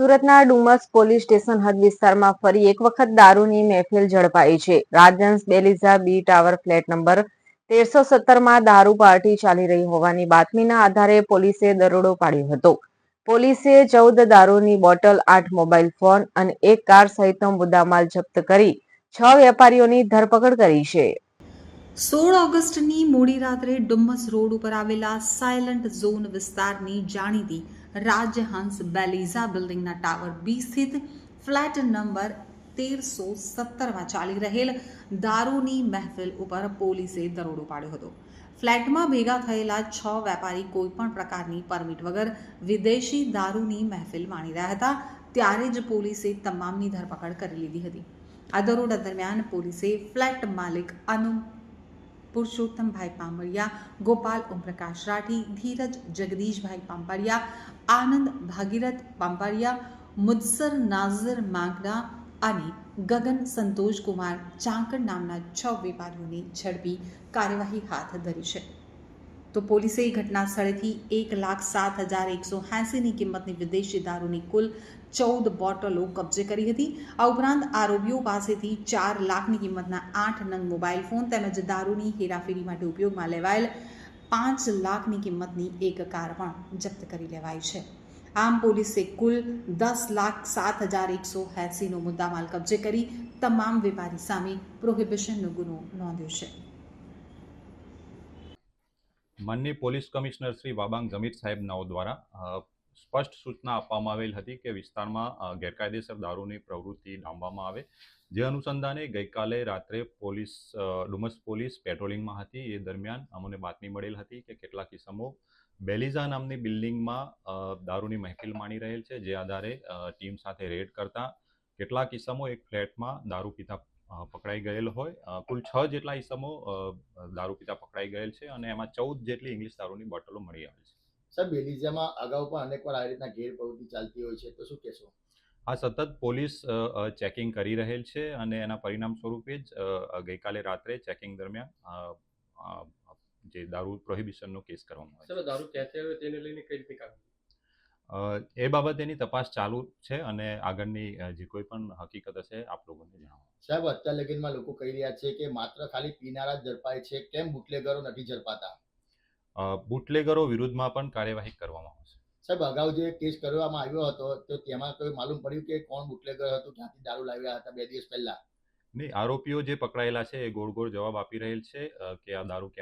સુરતના Dumas police station હદ વિસ્તારમાં ફરી એક વખત દારૂની મહેફિલ ઝડપાઈ છે. રાજહંસ બેલીઝા બી ટાવર ફ્લેટ નંબર 1317માં દારૂ પાર્ટી ચાલી રહી હોવાની બાતમીના આધારે પોલીસે દરોડો પાડ્યો હતો. પોલીસે 14 દારૂની બોટલ, 8 મોબાઈલ ફોન અને એક કાર સહિતનો મુદ્દામાલ જપ્ત કરી 6 વેપારીઓની ધરપકડ કરી છે. 16 ઓગસ્ટની મોડી રાત્રે ડુમ્મસ રોડ ઉપર આવેલા સાયલન્ટ ઝોન વિસ્તારની જાણીતી રાજહંસ બેલીઝા બિલ્ડિંગના ટાવર બી સ્થિત ફ્લેટ નંબર 1317માં ચાલી રહેલ દારૂની મહેફિલ ઉપર પોલીસે દરોડો પાડ્યો હતો. ફ્લેટમાં ભેગા થયેલા 6 વેપારી કોઈપણ પ્રકારની પરમિટ વગર વિદેશી દારૂની મહેફિલ માણી રહ્યા હતા. ત્યારે જ પોલીસે તમામની ધરપકડ કરી લીધી હતી. આ દરોડા દરમિયાન પોલીસે ફ્લેટ માલિક પુરુષોત્તમભાઈ પાંપડિયા, ગોપાલ ઓમપ્રકાશ રાઠી, ધીરજ જગદીશભાઈ પાંપડિયા, આનંદ ભાગીરથ પાંપડિયા, મુદસર નાઝર માંગડા અને ગગન સંતોષકુમાર ચાંકડ નામના 6 વેપારીઓને ઝડપી કાર્યવાહી હાથ ધરી છે. તો પોલીસે ઘટના સ્થળેથી 1,07,180ની કિંમતની વિદેશી દારૂની કુલ 14 બોટલો કબજે કરી હતી. આ ઉપરાંત આરોપીઓ પાસેથી 4 લાખની કિંમતના 8 નંગ મોબાઈલ ફોન તેમજ દારૂની હેરાફેરી માટે ઉપયોગમાં લેવાયેલ 5 લાખની કિંમતની એક કાર પણ જપ્ત કરી લેવાઈ છે. આમ પોલીસે કુલ 10,07,180નો મુદ્દામાલ કબજે કરી તમામ વેપારી સામે પ્રોહિબિશનનો ગુનો નોંધ્યો છે. માનનીય પોલીસ કમિશનર શ્રી વાબાંગ જમીર સાહેબ નાઓ દ્વારા સ્પષ્ટ સૂચના આપવામાં આવેલ હતી કે વિસ્તારમાં ગેરકાયદેસર દારૂની પ્રવૃત્તિ ડામવામાં આવે. જે અનુસંધાને ગઈકાલે રાત્રે ડુમસ પોલીસ પેટ્રોલિંગમાં હતી. એ દરમિયાન અમને બાતમી મળેલ હતી કે કેટલાક ઇસમો બેલીઝા નામની બિલ્ડિંગમાં દારૂની મહેફિલ માણી રહેલ છે. જે આધારે ટીમ સાથે રેડ કરતા કેટલાક ઇસમો એક ફ્લેટમાં દારૂ પીતા પકડાઈ ગયેલ હોય. કુલ 6 જેટલા ઇસમો દારૂ પીતા પકડાઈ ગયેલ છે અને એમાં 14 જેટલી ઇંગ્લિશ દારૂની બોટલો મળી આવેલ છે. સર, બેલીઝામાં અગાઉ પણ અનેકવાર આ રીતના ગેરપ્રવૃત્તિ ચાલતી હોય છે, તો શું કહેશો? આ સતત પોલીસ ચેકિંગ કરી રહેલ છે અને એના પરિણામ સ્વરૂપે જ ગઈકાલે રાત્રે ચેકિંગ દરમિયાન જે દારૂ પ્રોહિબિશનનો કેસ કરવામાં આવ્યો. દારૂ ક્યાંથી આવ્યો તેને લઈને કઈ રીતે કામ? એ બાબતેની તપાસ ચાલુ છે અને આગળની જે કોઈ પણ હકીકત હશે આપ લોકોને જણાવો. સાહેબ, અત્યાર લગીનમાં લોકો કહી રહ્યા છે કે માત્ર ખાલી પીનારા જ ઝડપાય છે, કેમ બુટલેગરો નથી ઝડપાતા? બુટલેગરો વિરુદ્ધમાં પણ કાર્યવાહી કરવામાં આવશે. સાહેબ, અગાઉ જે કેસ કરવામાં આવ્યો હતો તો તેમાં કોઈ માલુમ પડ્યું કે કોણ બુટલેગર હતું, ક્યાંથી દારૂ લાવ્યા હતા 2 દિવસ પહેલા? નહીં, આરોપીઓ જે પકડાયેલા છે એ ગોળ ગોળ જવાબ આપી રહેલ છે કે આ દારૂ